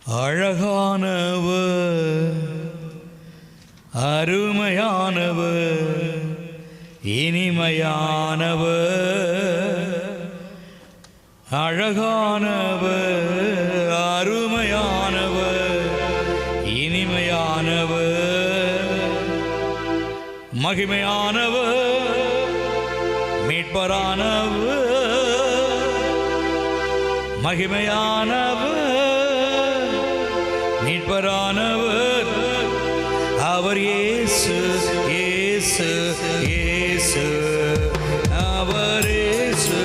அழகானவர், அருமையானவர், இனிமையானவர். அழகானவர், அருமையானவர், இனிமையானவர், மகிமையானவர், மீட்பரானவர், மகிமையானவர், மீட்பரானவர். அவர் இயேசு, இயேசு, இயேசு. அவர் இயேசு,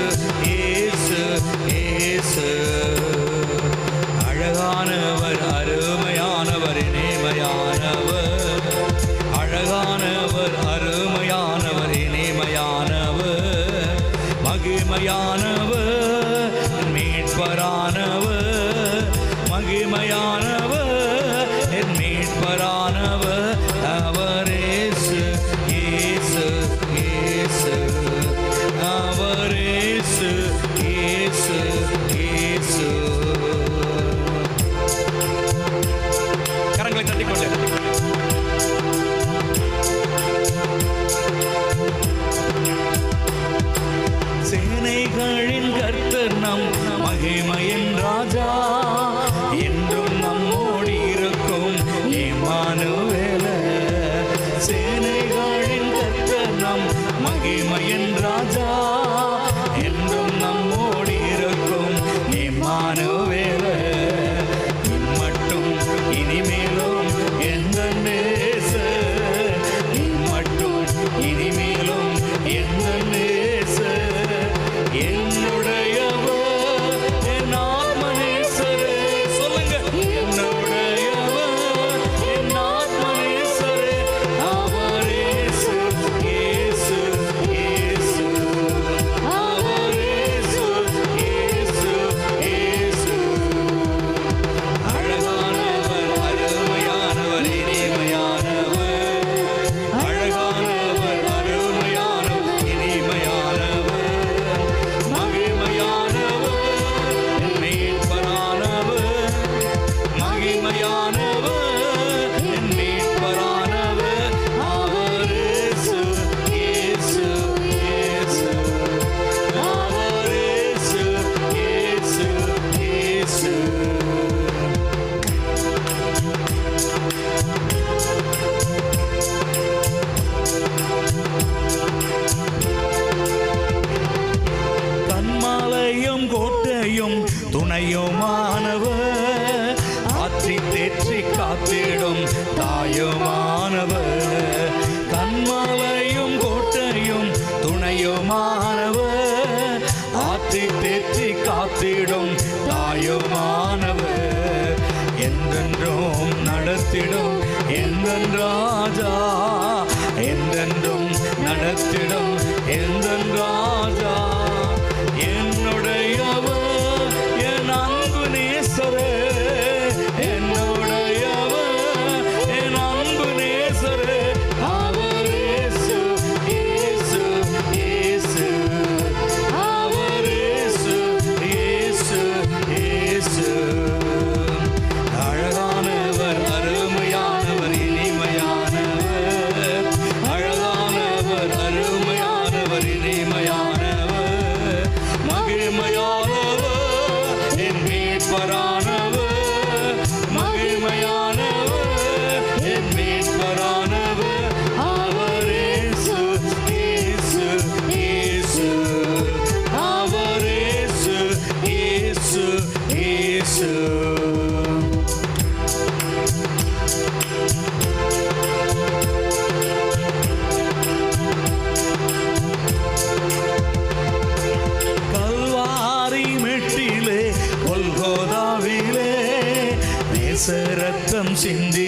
இயேசு, இயேசு. அழகானவர், அருமையானவர், இனிமையானவர். அழகானவர், அருமையானவர், இனிமையானவர், மகிமையானவர், மீட்பரானவர், மகிமையானவர், மீட்பரானவர். அவர் இயேசு, இயேசு, இயேசு. அவர் இயேசு, இயேசு, இயேசு. கரங்களை தட்டிக்கொண்டு சேனைகளின் கர்த்தர் நம் மகிமையின் ராஜா, என்றும் நம்மோடு இருக்கும் இம்மானுவேல். சேனைகளின் கர்த்தர் நம் மகிமையின் ராஜா, என்றும் நம்மோடு இருக்கும் இம்மானுவேல். இம்மட்டும் இனிமேலும் எந்த நேசர், இம்மட்டும் இனிமேலும் எந்த நேசர், என்னுடையவர், என் ஆத்மநேசரே. சொல்லுங்க, என்னுடையவர், என் ஆத்மநேசரே. அவர் இயேசு, இயேசு, இயேசு. அவர் இயேசு, இயேசு, இயேசு. அழகானவர், அருமையானவர், இனிமையானவர். அழகானவர், அருமையானவர், இனிமையானவர், மகிமையானவர், மீட்பரானவர், மகிமையானவர், மீட்பரானவர். அவர் இயேசு, இயேசு, இயேசு. அவர் இயேசு, இயேசு, இயேசு. கண்மாலையும் கோட்டையும் துணையுமானவர், ஆற்றி தேற்றி காத்திடும் தாயுமானவர். கண்மாலையும் கோட்டையும் துணையுமானவர், ஆற்றி தேற்றி காத்திடும் தாயுமானவர். என்றென்றும் நடத்திடும் எந்தன் ராஜா, என்றென்றும் நடத்திடும் எந்தன் ராஜா. என்னுடையவர், என் அன்பு நேசரே. என்னுடையவர், என் அன்பு நேசரே. அவர் இயேசு, இயேசு, இயேசு. அவர் இயேசு, இயேசு, இயேசு. அழகானவர், அருமையானவர், இனிமையானவர். அழகானவர், அருமையானவர், இனிமையானவர், மகிமையானவர், என் மீட்பரானவர், மகிமையானவர், என் மீட்பரானவர். அவர் இயேசு, இயேசு, இயேசு. அவர் இயேசு, இயேசு, இயேசு. கல்வாரி மெட்டிலே, கொல்கோதாவிலே நேச ரத்தம் சிந்தி